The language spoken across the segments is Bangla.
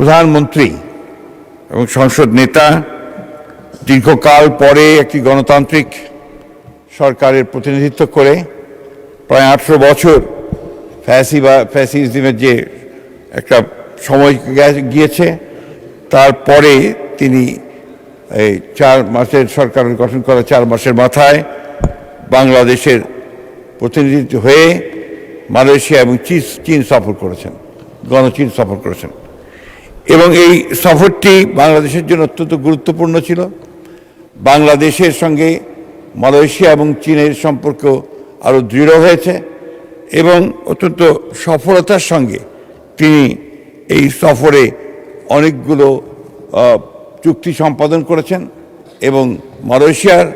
প্রধানমন্ত্রী এবং সংসদ নেতা দীর্ঘকাল পরে একটি গণতান্ত্রিক সরকারের প্রতিনিধিত্ব করে প্রায় 18 বছর ফ্যাসিজমের যে একটা সময় গিয়েছে, তারপরে তিনি এই 4 মাসের সরকার গঠন করা 4 মাসের মাথায় বাংলাদেশের প্রতিনিধিত্ব হয়ে মালয়েশিয়া এবং চীন সফর করেছেন, গণচীন সফর করেছেন। এবং এই সফরটি বাংলাদেশের জন্য অত্যন্ত গুরুত্বপূর্ণ ছিল। বাংলাদেশের সঙ্গে মালয়েশিয়া এবং চীনের সম্পর্ক আরও দৃঢ় হয়েছে এবং অত্যন্ত সফলতার সঙ্গে তিনি এই সফরে অনেকগুলো চুক্তি সম্পাদন করেছেন এবং মালয়েশিয়ার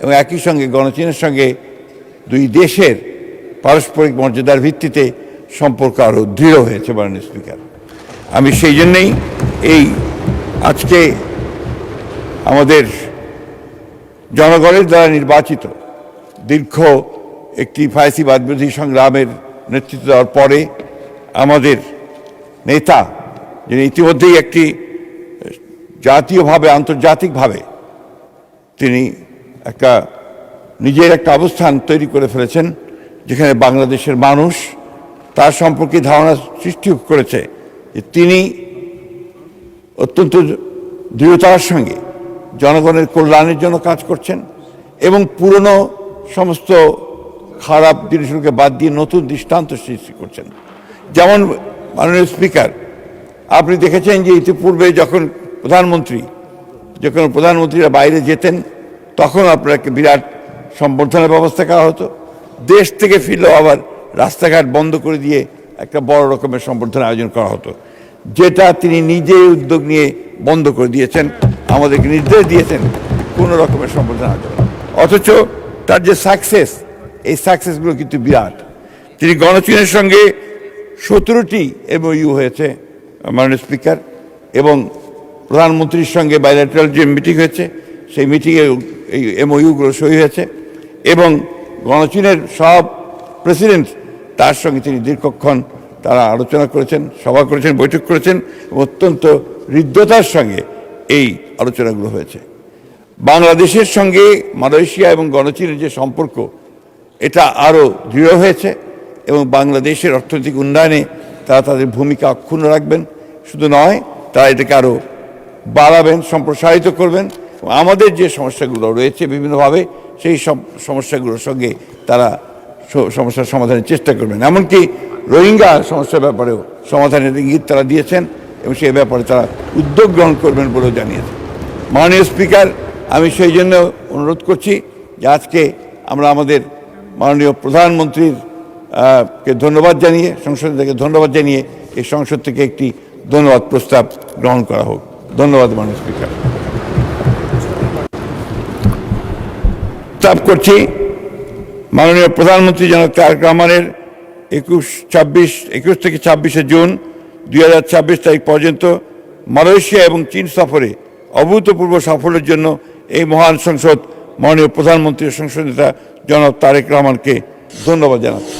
এবং একই সঙ্গে গণচীনের সঙ্গে দুই দেশের পারস্পরিক মর্যাদার ভিত্তিতে সম্পর্ক আরও দৃঢ় হয়েছে। মাননীয় স্পিকার, আমি সেই জন্যেই এই আজকে আমাদের জনগণের দ্বারা নির্বাচিত দীর্ঘ একটি ফ্যাসিবাদ বিরোধী সংগ্রামের নেতৃত্ব দেওয়ার পরে আমাদের নেতা, যিনি ইতিমধ্যেই একটি জাতীয়ভাবে আন্তর্জাতিকভাবে তিনি নিজের একটা অবস্থান তৈরি করে ফেলেছেন, যেখানে বাংলাদেশের মানুষ তার সম্পর্কে ধারণা সৃষ্টি করেছে যে তিনি অত্যন্ত দৃঢ়তার সঙ্গে জনগণের কল্যাণের জন্য কাজ করছেন এবং পুরনো সমস্ত খারাপ জিনিসগুলোকে বাদ দিয়ে নতুন দৃষ্টান্ত সৃষ্টি করছেন। যেমন মাননীয় স্পিকার, আপনি দেখেছেন যে ইতিপূর্বে যখন প্রধানমন্ত্রীরা বাইরে যেতেন তখন আপনাকে বিরাট সম্বর্ধনার ব্যবস্থা করা হতো। দেশ থেকে ফিরলেও আবার রাস্তাঘাট বন্ধ করে দিয়ে একটা বড় রকমের সম্বর্ধনা আয়োজন করা হতো, যেটা তিনি নিজেই উদ্যোগ নিয়ে বন্ধ করে দিয়েছেন, আমাদেরকে নির্দেশ দিয়েছেন কোনো রকমের সম্বর্ধনা আয়োজন। অথচ তার যে সাকসেস, এই সাকসেসগুলো কিন্তু বিরাট। তিনি গণচীনের সঙ্গে 17টি MOU হয়েছে মাননীয় স্পিকার, এবং প্রধানমন্ত্রীর সঙ্গে বাইলেটারাল যে মিটিং হয়েছে সেই মিটিংয়ে এই MOUগুলো সই হয়েছে এবং গণচীনের সব প্রেসিডেন্ট তার সঙ্গে তিনি দীর্ঘক্ষণ তারা আলোচনা করেছেন, সভা করেছেন, বৈঠক করেছেন এবং অত্যন্ত হৃদ্যতার সঙ্গে এই আলোচনাগুলো হয়েছে। বাংলাদেশের সঙ্গে মালয়েশিয়া এবং গণচীনের যে সম্পর্ক, এটা আরও দৃঢ় হয়েছে এবং বাংলাদেশের অর্থনৈতিক উন্নয়নে তারা তাদের ভূমিকা অক্ষুণ্ণ রাখবেন। শুধু নয়, তারা এটাকে আরও বাড়াবেন, সম্প্রসারিত করবেন। আমাদের যে সমস্যাগুলো রয়েছে বিভিন্নভাবে, সেই সব সমস্যাগুলোর সঙ্গে তারা সমস্যার সমাধানের চেষ্টা করবেন। এমনকি রোহিঙ্গা সমস্যার ব্যাপারেও সমাধানের ইঙ্গিত তারা দিয়েছেন এবং সেই ব্যাপারে তারা উদ্যোগ গ্রহণ করবেন বলেও জানিয়েছেন। মাননীয় স্পিকার, আমি সেই জন্য অনুরোধ করছি যে আজকে আমরা আমাদের মাননীয় প্রধানমন্ত্রীর কে ধন্যবাদ জানিয়ে, সংসদ থেকে ধন্যবাদ জানিয়ে এই সংসদ থেকে একটি ধন্যবাদ প্রস্তাব গ্রহণ করা হোক। ধন্যবাদ মাননীয় স্পিকার। প্রস্তাব করছি মাননীয় প্রধানমন্ত্রী জনাব তারেক রহমানের 21 থেকে 26 জুন 2026 তারিখ পর্যন্ত মালয়েশিয়া এবং চীন সফরে অভূতপূর্ব সাফল্যের জন্য এই মহান সংসদ মাননীয় প্রধানমন্ত্রী সংসদ নেতা জনাব তারেক রহমানকে ধন্যবাদ জানাচ্ছি।